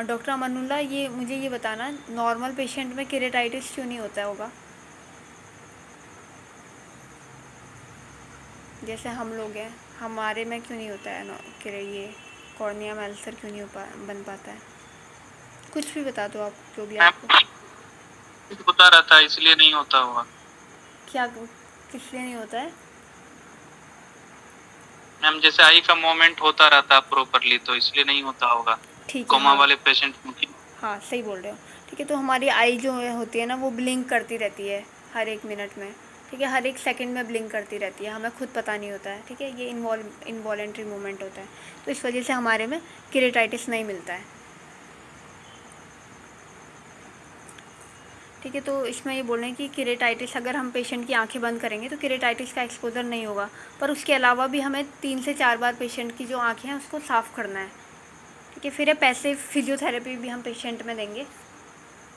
डॉक्टर अमानुल्लाह, ये मुझे ये बताना, नॉर्मल पेशेंट में केरेटाइटिस क्यों नहीं होता होगा, जैसे हम लोग हैं हमारे में क्यों नहीं होता है ये कॉर्निया में अल्सर क्यों नहीं बन पाता है? कुछ भी बता दो आप, जो भी आपको। मैम बता रहा था इसलिए नहीं होता होगा। क्या किस लिए नहीं होता है? मैम जैसे आई का मूवमेंट होता रहता है प्रॉपरली, तो इसलिए नहीं होता होगा ठीक है, कोमा हाँ वाले पेशेंट में। हाँ सही बोल रहे हो, ठीक है। तो हमारी आई जो होती है ना, वो ब्लिंक करती रहती है हर एक मिनट में, ठीक है, हर एक सेकंड में ब्लिंक करती रहती है, हमें खुद पता नहीं होता है, ठीक है, ये इनवॉलेंट्री मूवमेंट होता है, तो इस वजह से हमारे में केरेटाइटिस नहीं मिलता है, ठीक है। तो इसमें ये बोल रहे हैं कि केरेटाइटिस अगर हम पेशेंट की आंखें बंद करेंगे तो केरेटाइटिस का एक्सपोजर नहीं होगा, पर उसके अलावा भी हमें 3 से 4 बार पेशेंट की जो आँखें हैं उसको साफ़ करना है, ठीक है। फिर पैसिव फिजियोथेरेपी भी हम पेशेंट में देंगे,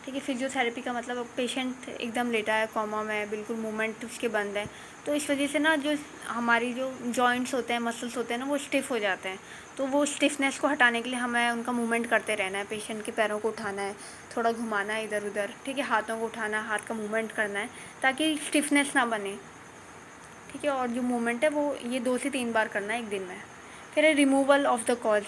ठीक है। फिजियोथेरेपी का मतलब पेशेंट एकदम लेटा है कोमा में, बिल्कुल मूवमेंट उसके बंद है, तो इस वजह से ना जो हमारी जो जॉइंट्स होते हैं, मसल्स होते हैं ना, वो स्टिफ़ हो जाते हैं, तो वो स्टिफनेस को हटाने के लिए हमें उनका मूवमेंट करते रहना है, पेशेंट के पैरों को उठाना है, थोड़ा घुमाना है इधर उधर, ठीक है, हाथों को उठाना है, हाथ का मूवमेंट करना है ताकि स्टिफनेस ना बने, ठीक है। और जो मूवमेंट है वो ये 2 से 3 बार करना है एक दिन में। फिर है रिमूवल ऑफ द कॉज।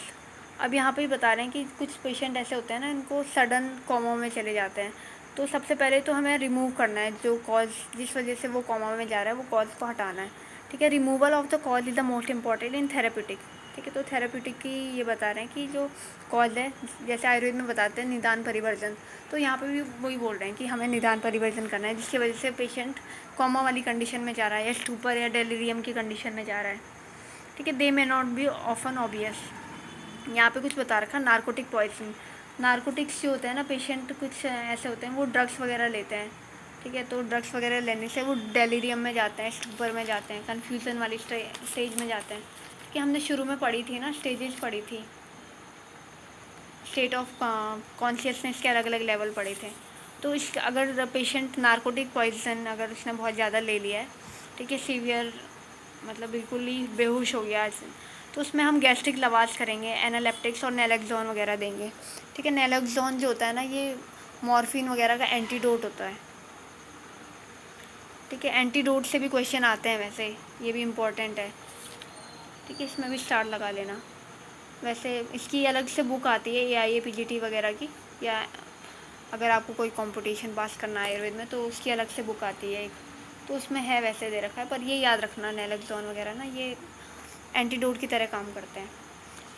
अब यहाँ पे ही बता रहे हैं कि कुछ पेशेंट ऐसे होते हैं ना, इनको सडन कोमा में चले जाते हैं, तो सबसे पहले तो हमें रिमूव करना है जो कॉज, जिस वजह से वो कोमा में जा रहा है, वो कॉज को हटाना है, ठीक है। Removal of the cause is the most important in therapeutic, ठीक है। तो थेरेप्यूटिक की ये बता रहे हैं कि जो कॉज है, जैसे आयुर्वेद में बताते हैं निदान परिवर्जन, तो यहाँ पे भी वही बोल रहे हैं कि हमें निदान परिवर्जन करना है, जिसकी वजह से पेशेंट कोमा वाली कंडीशन में जा रहा है या स्टूपर या डेलीरियम की कंडीशन में जा रहा है, ठीक है। They may not be often obvious. यहाँ पे कुछ बता रखा, नारकोटिक पॉइजनिंग। नारकोटिक्स जो होते हैं ना, पेशेंट कुछ ऐसे होते हैं वो ड्रग्स वगैरह लेते हैं, ठीक है। तो ड्रग्स वगैरह लेने से वो डेलीरियम में जाते हैं, स्टूपर में जाते हैं, कन्फ्यूज़न वाली स्टेज में जाते हैं। कि हमने शुरू में पढ़ी थी ना, स्टेजेस पढ़ी थी, स्टेट ऑफ कॉन्शियसनेस के अलग अलग लेवल पढ़े थे। तो इस अगर पेशेंट नारकोटिक पॉइजन अगर उसने बहुत ज़्यादा ले लिया है, ठीक है, सीवियर मतलब बिल्कुल ही बेहोश हो गया, तो उसमें हम गैस्ट्रिक लवाज करेंगे, एनालेप्टिक्स और नैलेक्सोन वगैरह देंगे। ठीक है। नैलेक्सोन जो होता है ना, ये मॉर्फिन वगैरह का एंटीडोट होता है। ठीक है। एंटीडोट से भी क्वेश्चन आते हैं वैसे, ये भी इम्पोर्टेंट है। ठीक है, इसमें भी स्टार लगा लेना। वैसे इसकी अलग से बुक आती है AIAPGT वगैरह की, या अगर आपको कोई कंपटीशन पास करना है आयुर्वेद में तो उसकी अलग से बुक आती है एक, तो उसमें है वैसे दे रखा है। पर ये याद रखना, नैलेक्सोन वगैरह ना, ये एंटीडोट की तरह काम करते हैं।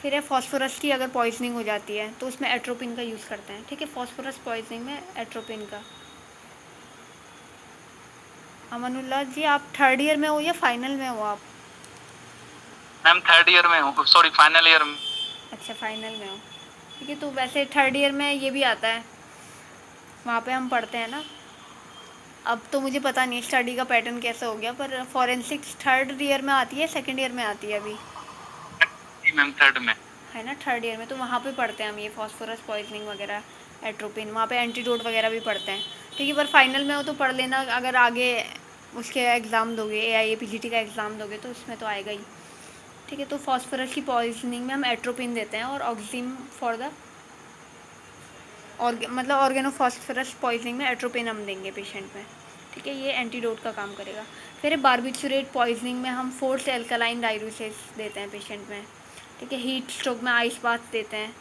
फिर है फॉस्फोरस की अगर पॉइजनिंग हो जाती है तो उसमें एट्रोपिन का यूज़ करते हैं। ठीक है। फॉस्फोरस पॉइजनिंग में एट्रोपिन का। अमनुल्लाह जी, आप थर्ड ईयर में हो या फाइनल में हो आप? मैम थर्ड ईयर में हूँ, सॉरी फाइनल ईयर में। अच्छा, फाइनल में हो। ठीक है। तो वैसे थर्ड ईयर में ये भी आता है, वहाँ पे हम पढ़ते हैं ना। अब तो मुझे पता नहीं स्टडी का पैटर्न कैसा हो गया, पर फॉरेंसिक्स थर्ड ईयर में आती है, सेकंड ईयर में आती है अभी, जी मैम थर्ड में। है ना, थर्ड ईयर में। तो वहाँ पे पढ़ते हैं हम ये फॉस्फोरस पॉइजनिंग वगैरह, एट्रोपिन, वहाँ पे एंटीडोट वगैरह भी पढ़ते हैं। ठीक है। पर फाइनल में हो तो पढ़ लेना, अगर आगे उसके एग्ज़ाम दोगे, AIAPGT का एग्ज़ाम दोगे तो उसमें तो आएगा ही। ठीक है। तो फॉस्फोरस की पॉइजनिंग में हम एट्रोपिन देते हैं, और ऑक्सीम फॉर द मतलब ऑर्गेनोफॉस्फोरस पॉइजनिंग में एट्रोपिन हम देंगे पेशेंट में। ठीक है। ये एंटीडोट का काम करेगा। फिर बारबिचुरेट पॉइजनिंग में हम फोर्स एल्कलाइन डाययूरेसिस देते हैं पेशेंट में। ठीक है। हीट स्ट्रोक में आइस बाथ देते हैं।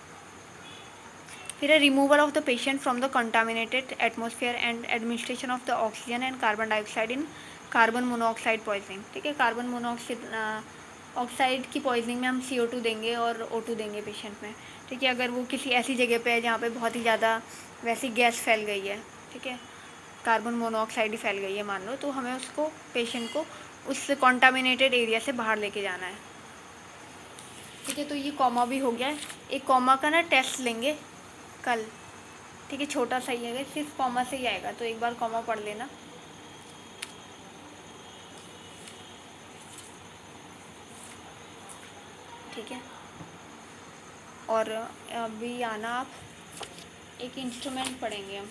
फिर है removal of the patient from the contaminated atmosphere and administration of the oxygen and carbon dioxide in carbon monoxide poisoning. ठीक है। कार्बन मोनोऑक्साइड ऑक्साइड की पॉइजनिंग में हम CO2 देंगे और O2 देंगे पेशेंट में। ठीक है। अगर वो किसी ऐसी जगह पे है जहाँ पे बहुत ही ज़्यादा वैसी गैस फैल गई है, ठीक है, कार्बन मोनोऑक्साइड ही फैल गई है मान लो, तो हमें उसको, पेशेंट को उस कॉन्टामिनेटेड एरिया से बाहर लेके जाना है। ठीक है। तो ये कॉमा भी हो गया है। एक कॉमा का ना टेस्ट लेंगे कल। ठीक है। छोटा सा ही है, सिर्फ कॉमा से ही आएगा, तो एक बार कॉमा पढ़ लेना। ठीक है। और अभी आना आप, एक इंस्ट्रूमेंट पढ़ेंगे हम,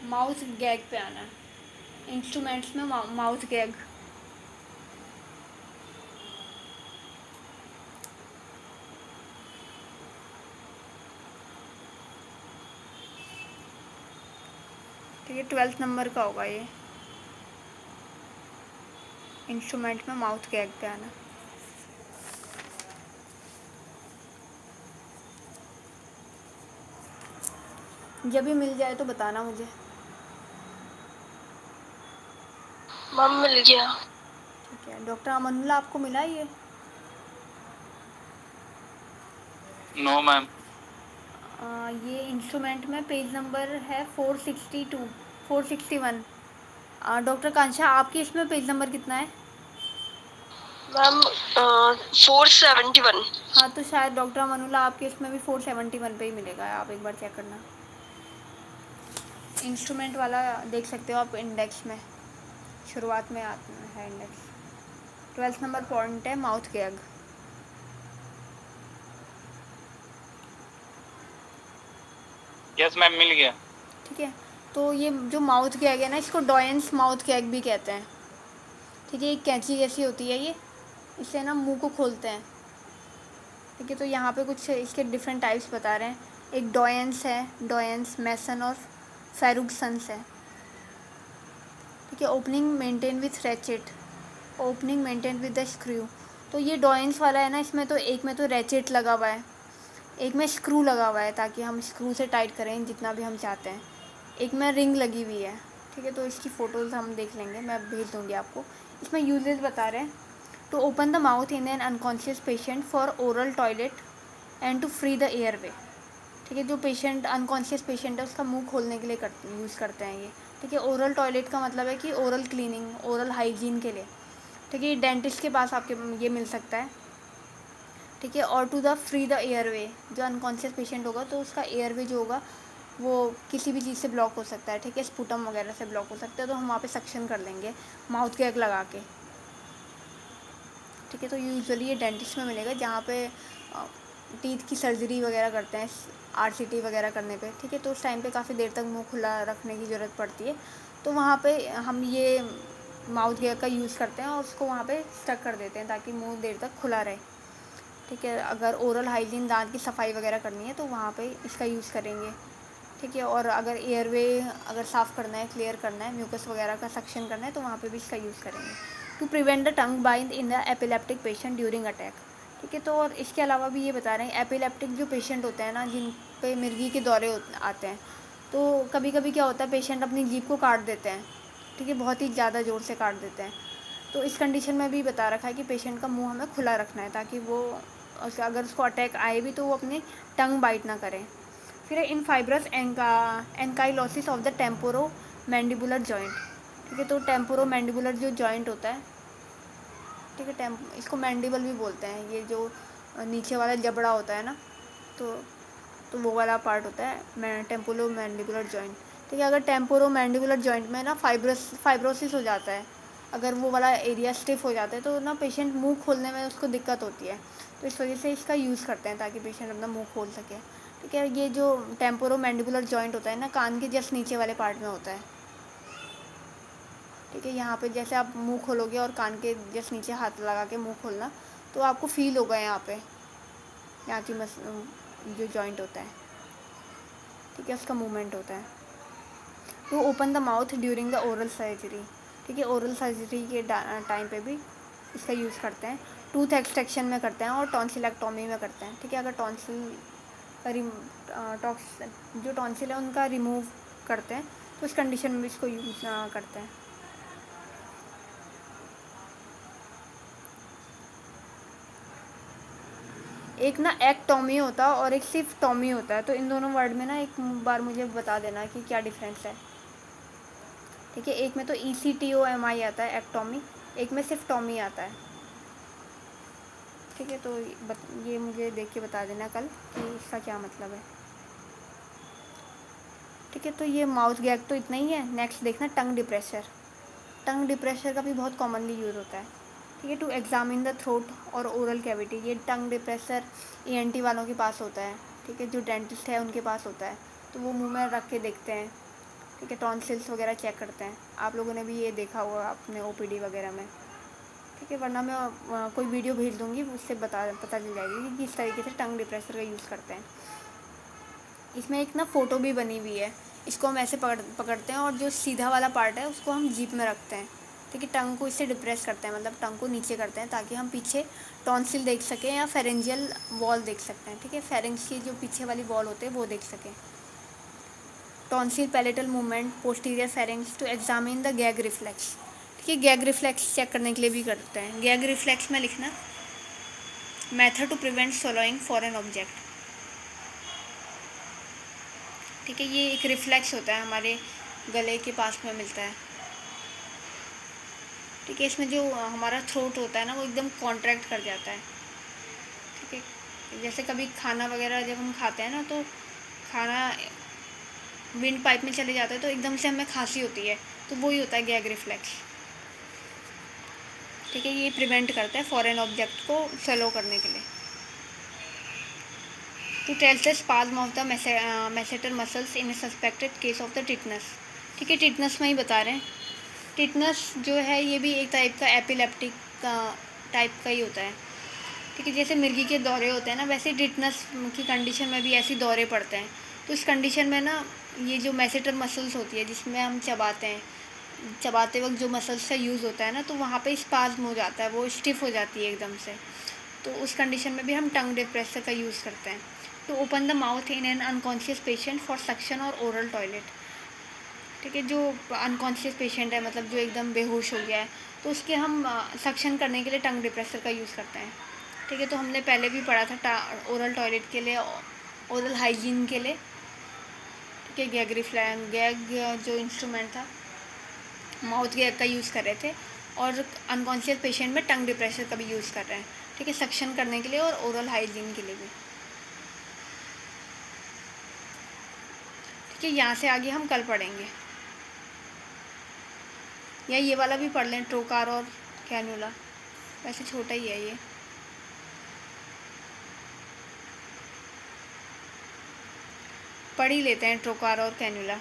माउथ गैग पे आना है। इंस्ट्रूमेंट्स में माउथ गैग। ठीक है। 12th नंबर का होगा ये, इंस्ट्रूमेंट में माउथ गैग पे आना। जब भी मिल जाए तो बताना मुझे। मैम मिल गया। ठीक है। डॉक्टर अमनुल्लाह, आपको मिला ये? No ma'am. ये इंस्ट्रूमेंट में पेज नंबर है 462, 461। डॉक्टर कांशा, आपके इसमें पेज नंबर कितना है? मैम 471। हाँ, तो शायद डॉक्टर अमनुल्लाह आपके इसमें भी 471 पे ही मिलेगा, आप एक बार चेक करना। इंस्ट्रूमेंट वाला देख सकते हो आप इंडेक्स में, शुरुआत में आता है इंडेक्स। 12th नंबर पॉइंट है माउथ गैग। यस मैम मिल गया। ठीक है। तो ये जो माउथ गैग है ना, इसको डॉयंस माउथ गैग भी कहते हैं। ठीक है। एक कैंची जैसी होती है ये, इससे ना मुंह को खोलते हैं। ठीक है। तो यहाँ पे कुछ इसके डिफरेंट टाइप्स बता रहे हैं। एक डॉयंस है, डॉयंस, मैसन और फेरुगसंस है। ठीक है। Opening maintain with ratchet, opening maintain with the screw. तो ये डॉयंस वाला है ना, इसमें तो एक में तो रैचेट लगा हुआ है, एक में स्क्रू लगा हुआ है ताकि हम स्क्रू से टाइट करें जितना भी हम चाहते हैं, एक में रिंग लगी हुई है। ठीक है। तो इसकी फ़ोटोज़ हम देख लेंगे, मैं भेज दूँगी आपको। इसमें यूजेस बता रहे हैं, to open the mouth in an unconscious patient for oral toilet and to free the airway. ठीक है। जो पेशेंट अनकॉन्शियस पेशेंट है उसका मुंह खोलने के लिए यूज़ करते हैं ये। ठीक है। ओरल टॉयलेट का मतलब है कि ओरल क्लीनिंग, ओरल हाइजीन के लिए। ठीक है। ये डेंटिस्ट के पास आपके ये मिल सकता है। ठीक ठीक है, और to the free the airway, जो अनकॉन्शियस पेशेंट होगा तो उसका एयरवे जो होगा वो किसी भी चीज़ से ब्लॉक हो सकता है, ठीक है, स्पुटम वगैरह से ब्लॉक हो सकता है, तो हम वहाँ पे सक्शन कर लेंगे माउथ गैग लगा के। ठीक है, तो यूजुअली ये डेंटिस्ट में मिलेगा जहाँ पे टीथ की सर्जरी वगैरह करते हैं, आरसीटी वगैरह करने पे, ठीक है, तो उस टाइम पे काफ़ी देर तक मुंह खुला रखने की ज़रूरत पड़ती है, तो वहाँ पे हम ये माउथ गैग का यूज़ करते हैं और उसको वहाँ पे स्टक कर देते हैं ताकि मुंह देर तक खुला रहे। ठीक है, अगर ओरल हाइजीन दांत की सफाई वगैरह करनी है तो वहाँ पे इसका यूज़ करेंगे। ठीक है, और अगर एयरवे अगर साफ़ करना है, क्लियर करना है, म्यूकस वगैरह का सक्शन करना है तो वहाँ पे भी इसका यूज़ करेंगे। To prevent the tongue bind in the epileptic patient during attack. ठीक है, तो और इसके अलावा भी ये बता रहे हैं एपिलेप्टिक जो पेशेंट होते हैं ना, जिन पे मिर्गी के दौरे आते हैं, तो कभी कभी क्या होता है पेशेंट अपनी जीभ को काट देते हैं। ठीक है, बहुत ही ज़्यादा ज़ोर से काट देते हैं, तो इस कंडीशन में भी बता रखा है कि पेशेंट का मुंह हमें खुला रखना है ताकि वो अगर उसको अटैक आए भी तो वो अपनी टंग बाइट ना करें। फिर in fibrous ankylosis of the temporomandibular joint. ठीक है, तो टेम्पोरो मैंडिबुलर जो जॉइंट होता है, ठीक है, इसको मैंडिबल भी बोलते हैं, ये जो नीचे वाला जबड़ा होता है ना, तो वो वाला पार्ट होता है टेम्पोरो मैंडिबुलर जॉइंट। ठीक है, अगर टेम्पोरो मैंडिबुलर जॉइंट में ना फाइब्रोसिस हो जाता है, अगर वो वाला एरिया स्टिफ हो जाता है तो ना पेशेंट मुंह खोलने में उसको दिक्कत होती है, तो इस वजह से इसका यूज़ करते हैं ताकि पेशेंट अपना मुंह खोल सके। ठीक है, ये जो टेम्पोरो मैंडिबुलर जॉइंट होता है ना, कान के जस्ट नीचे वाले पार्ट में होता है। ठीक है, यहाँ पे जैसे आप मुंह खोलोगे और कान के जस्ट नीचे हाथ लगा के मुंह खोलना, तो आपको फील होगा यहाँ पे, यहाँ की जो जॉइंट होता है, ठीक है, उसका मूवमेंट होता है। To open the mouth during the oral surgery. ठीक है, ओरल सर्जरी के टाइम पे भी इसका यूज़ करते हैं। टूथ एक्सट्रैक्शन में करते हैं और टॉन्सिलेक्टोमी में करते हैं। ठीक है, अगर टॉन्सिल का जो टॉन्सिल है उनका रिमूव करते हैं तो उस कंडीशन में भी इसको यूज़ करते हैं। एक ना एक्टोमी होता है और एक सिर्फ टॉमी होता है, तो इन दोनों वर्ड में ना एक बार मुझे बता देना कि क्या डिफरेंस है। ठीक है, एक में तो ECTOMI आता है एक्टोमी, एक में सिर्फ टॉमी आता है। ठीक है, तो ये मुझे देख के बता देना कल कि इसका क्या मतलब है। ठीक है, तो ये माउथ गैग तो इतना ही है। नेक्स्ट देखना टंग डिप्रेशर। टंग डिप्रेशर का भी बहुत कॉमनली यूज़ होता है। ठीक है, टू एग्जामिन द थ्रोट और ओरल कैविटी। ये टंग डिप्रेशर ENT वालों के पास होता है। ठीक है, जो डेंटिस्ट है उनके पास होता है, तो वो मुंह में रख के देखते हैं। ठीक है, टॉन्सिल्स वगैरह चेक करते हैं। आप लोगों ने भी ये देखा होगा अपने OPD वगैरह में। ठीक है, वरना मैं कोई वीडियो भेज दूँगी, उससे पता चल जाएगी कि किस तरीके से टंग डिप्रेशर का यूज़ करते हैं। इसमें एक ना फ़ोटो भी बनी हुई है, इसको हम ऐसे पकड़ते हैं और जो सीधा वाला पार्ट है उसको हम जीभ में रखते हैं। ठीक है, टंग को इससे डिप्रेस करते हैं, मतलब टंग को नीचे करते हैं ताकि हम पीछे टॉन्सिल देख सकें या फेरेंजियल वॉल देख सकते हैं। ठीक है, फेरेंज की जो पीछे वाली वॉल होते हैं वो देख सकें। Tonsil palatal movement posterior pharynx to examine the gag reflex. ठीक है, गैग रिफ्लेक्स चेक करने के लिए भी करते हैं। गैग रिफ्लेक्स में लिखना method to prevent swallowing foreign object. ठीक है, ये एक रिफ्लेक्स होता है, हमारे गले के पास में मिलता है। ठीक है, इसमें जो हमारा थ्रोट होता है ना वो एकदम कॉन्ट्रैक्ट कर जाता है। ठीक है, जैसे कभी खाना वगैरह जब हम खाते हैं ना तो खाना विंड पाइप में चले जाता है तो एकदम से हमें खांसी होती है, तो वही होता है गैग रिफ्लेक्स। ठीक है, ये प्रिवेंट करता है फॉरेन ऑब्जेक्ट को स्वेलो करने के लिए। To tell the spasm of the masseter muscles in suspected case of the tetanus. ठीक है, टिटनस में ही बता रहे हैं। टिटनस जो है ये भी एक टाइप का एपिलेप्टिक टाइप का ही होता है। ठीक है, जैसे मिर्गी के दौरे होते हैं ना, वैसे टिटनस की कंडीशन में भी ऐसे दौरे पड़ते हैं। तो इस कंडीशन में ना ये जो मैसेटर मसल्स होती है जिसमें हम चबाते हैं, चबाते वक्त जो मसल्स का यूज़ होता है ना, तो वहाँ पे स्पाज्म हो जाता है, वो स्टिफ हो जाती है एकदम से। तो उस कंडीशन में भी हम टंग डिप्रेसर का यूज़ करते हैं। To open the mouth in an unconscious patient for suction और ओरल टॉयलेट। ठीक है, जो अनकॉन्शियस पेशेंट है, मतलब जो एकदम बेहोश हो गया है, तो उसके हम सक्शन करने के लिए टंग डिप्रेसर का यूज़ करते हैं। ठीक है, तो हमने पहले भी पढ़ा था ओरल टॉयलेट के लिए, ओरल हाइजीन के लिए। ठीक है, गैग जो इंस्ट्रूमेंट था माउथ गैग का यूज़ कर रहे थे, और अनकॉन्शियस पेशेंट में टंग डिप्रेसर का भी यूज़ कर रहे हैं। ठीक है, सक्शन करने के लिए और ओरल हाइजीन के लिए भी। ठीक है, यहाँ से आगे हम कल पढ़ेंगे, या ये वाला भी पढ़ लें, ट्रोकार और कैनुला, वैसे छोटा ही है ये। पढ़ ही लेते हैं ट्रोकार और कैनुला।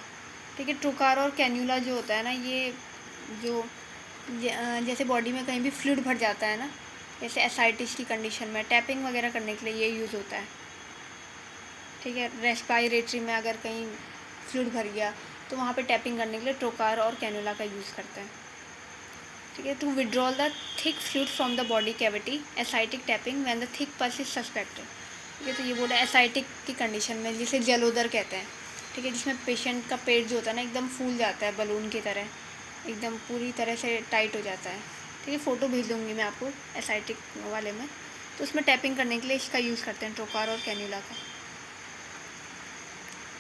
ठीक है, ट्रोकार और कैन्यूला जो होता है ना, ये जो जैसे बॉडी में कहीं भी फ्लूइड भर जाता है ना, जैसे एसाइटिस की कंडीशन में टैपिंग वगैरह करने के लिए ये यूज़ होता है। ठीक है, रेस्पायरेटरी में अगर कहीं फ्लूइड भर गया तो वहाँ पे टैपिंग करने के लिए ट्रोकार और कैनुला का यूज़ करते हैं। ठीक है, to withdrawal the thick fluid from the body cavity, ascitic tapping when the thick pus is suspected. ठीक है, तो ये बोला एसाइटिक की कंडीशन में, जिसे जलोदर कहते हैं। ठीक है, जिसमें पेशेंट का पेट जो होता है ना एकदम फूल जाता है बलून की तरह, एकदम पूरी तरह से टाइट हो जाता है। ठीक है, फ़ोटो भेज दूँगी मैं आपको एसाइटिक वाले में। तो उसमें टैपिंग करने के लिए इसका यूज़ करते हैं, ट्रोकार और कैन्यूला का।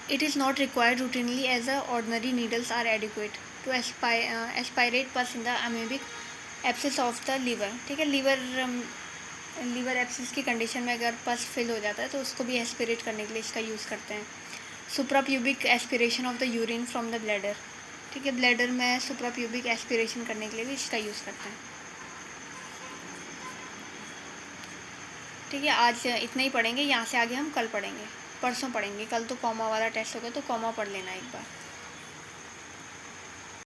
It is not required routinely as the ordinary needles are adequate to aspirate pus in the amoebic abscess of the liver। ठीक है, लीवर एब्सिस की कंडीशन में अगर पस फिल हो जाता है तो उसको भी एस्पिरेट करने के लिए इसका यूज़ करते हैं। Suprapubic aspiration of the urine from the bladder. ठीक है, ब्लैडर में सुप्राप्यूबिक एस्पिरेशन करने के लिए भी इसका यूज़ करते हैं। ठीक है, आज इतना ही पढ़ेंगे, यहाँ से आगे हम कल पढ़ेंगे, परसों पढ़ेंगे। कल तो कॉमा वाला टेस्ट होगा तो कॉमा पढ़ लेना एक बार।